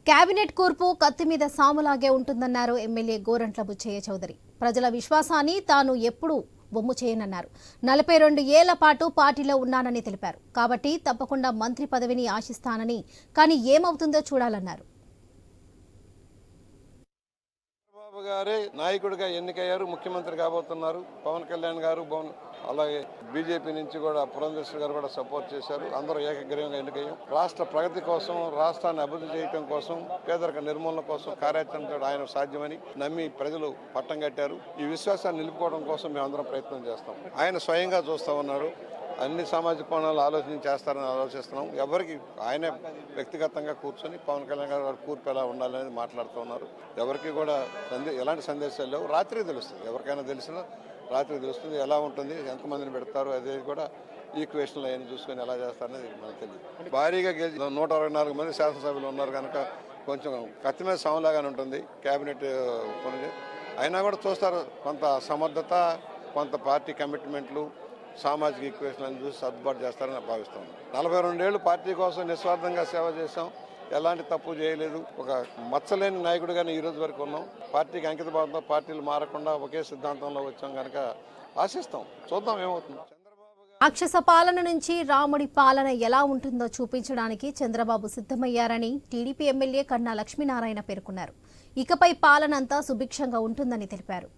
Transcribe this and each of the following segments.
Cabinet కూర్పు కత్తి మీద సాములాగే ఉంటుందన్నారు ఎమ్మెల్యే గోరంట్ల బుచ్చయ్య చౌదరి. ప్రజల విశ్వాసాన్ని తాను ఎప్పుడూ బొమ్ము చేయనన్నారు. 42 ఏళ్ల పాటు పార్టీలో ఉన్నానని తెలిపారు. కాబట్టి తప్పకుండా మంత్రి పదవిని ఆశిస్తానని, కానీ ఏమవుతుందో చూడాలన్నారు. చంద్రబాబు గారే నాయకుడిగా ఎన్నికయ్యారు, ముఖ్యమంత్రి కాబోతున్నారు. పవన్ కళ్యాణ్ గారు, అలాగే బీజేపీ నుంచి కూడా పురంధేశ్వరి గారు కూడా సపోర్ట్ చేశారు. అందరూ ఏకగ్రీవంగా ఎన్నికయ్యాం. రాష్ట్ర ప్రగతి కోసం, రాష్ట్రాన్ని అభివృద్ధి చేయడం కోసం, పేదరిక నిర్మూలన కోసం కార్యాచరణతో ఆయన సాధ్యమని నమ్మి ప్రజలు పట్టం కట్టారు. ఈ విశ్వాసాన్ని నిలుపుకోవడం కోసం మేము అందరం ప్రయత్నం చేస్తాం. ఆయన స్వయంగా చూస్తా ఉన్నారు. అన్ని సామాజిక కోణాలు ఆలోచన చేస్తారని ఆలోచిస్తున్నాం. ఎవరికి ఆయనే వ్యక్తిగతంగా కూర్చొని పవన్ కళ్యాణ్ గారు కూర్పు ఎలా ఉండాలనేది మాట్లాడుతూ ఉన్నారు. ఎవరికి కూడా ఎలాంటి సందేశాలు లేవు. రాత్రి తెలుస్తుంది, ఎవరికైనా తెలిసినా రాత్రి తెలుస్తుంది ఎలా ఉంటుంది, ఎంతమందిని పెడతారు, అదే కూడా ఈక్వేషన్లు అవన్నీ చూసుకొని ఎలా చేస్తారనేది మనకు తెలియదు. భారీగా గెలిచి 164 మంది శాసనసభ్యులు ఉన్నారు కనుక కొంచెం కత్తి మీద సాములాగానే ఉంటుంది కేబినెట్ పని. అయినా కూడా చూస్తారు, కొంత సమర్థత, కొంత పార్టీ కమిట్మెంట్లు, సామాజిక ఈక్వేషన్లను చూసి సర్దుబాటు చేస్తారని భావిస్తాను. 42 ఏళ్ళు పార్టీ కోసం నిస్వార్థంగా సేవ చేశాం. ఎలాంటి తప్పు చేయలేదు. ఒక మచ్చలేని నాయకుడిగానే ఈ రోజు వరకు ఉన్నాం. పార్టీకి అంకిత భావంతో పార్టీలు మారకుండా ఒకే సిద్ధాంతంలో వచ్చాం కనుక ఆశిస్తాం. చూద్దాం ఏమవుతుంది. రాక్షస పాలన నుంచి రాముడి పాలన ఎలా ఉంటుందో చూపించడానికి చంద్రబాబు సిద్ధమయ్యారని టీడీపీ ఎమ్మెల్యే కన్నా లక్ష్మీనారాయణ పేర్కొన్నారు. ఇకపై పాలన అంతా సుభిక్షంగా ఉంటుందని తెలిపారు.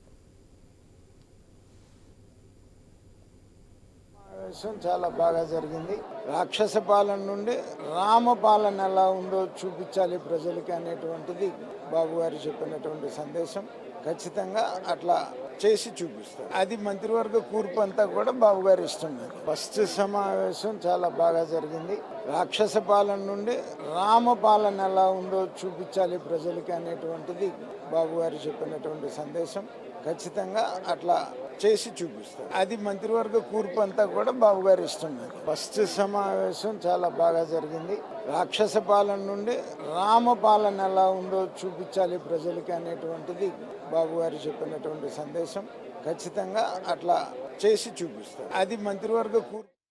చాలా బాగా జరిగింది. రాక్షస పాలన నుండి రామ పాలన ఎలా ఉందో చూపించాలి ప్రజలకి అనేటువంటిది బాబు గారు చెప్పినటువంటి సందేశం. ఖచ్చితంగా అట్లా చేసి చూపిస్తారు. అది మంత్రివర్గ కూర్పు అంతా కూడా బాబు గారి ఇష్టం. ఫస్ట్ సమావేశం చాలా బాగా జరిగింది. రాక్షస పాలన నుండి రామ పాలన ఎలా ఉందో చూపించాలి ప్రజలకి అనేటువంటిది బాబు గారు చెప్పినటువంటి సందేశం. ఖచ్చితంగా అట్లా చేసి చూపిస్తారు. అది మంత్రివర్గ కూర్పు అంతా కూడా బాబు గారి ఇష్టం. ఫస్ట్ సమావేశం చాలా బాగా జరిగింది. రాక్షస పాలన నుండి రామ పాలన ఎలా ఉందో చూపించాలి ప్రజలకి అనేటువంటిది బాబు గారు చెప్పినటువంటి సందేశం. ఖచ్చితంగా అట్లా చేసి చూపిస్తారు. అది మంత్రివర్గ కూర్పు.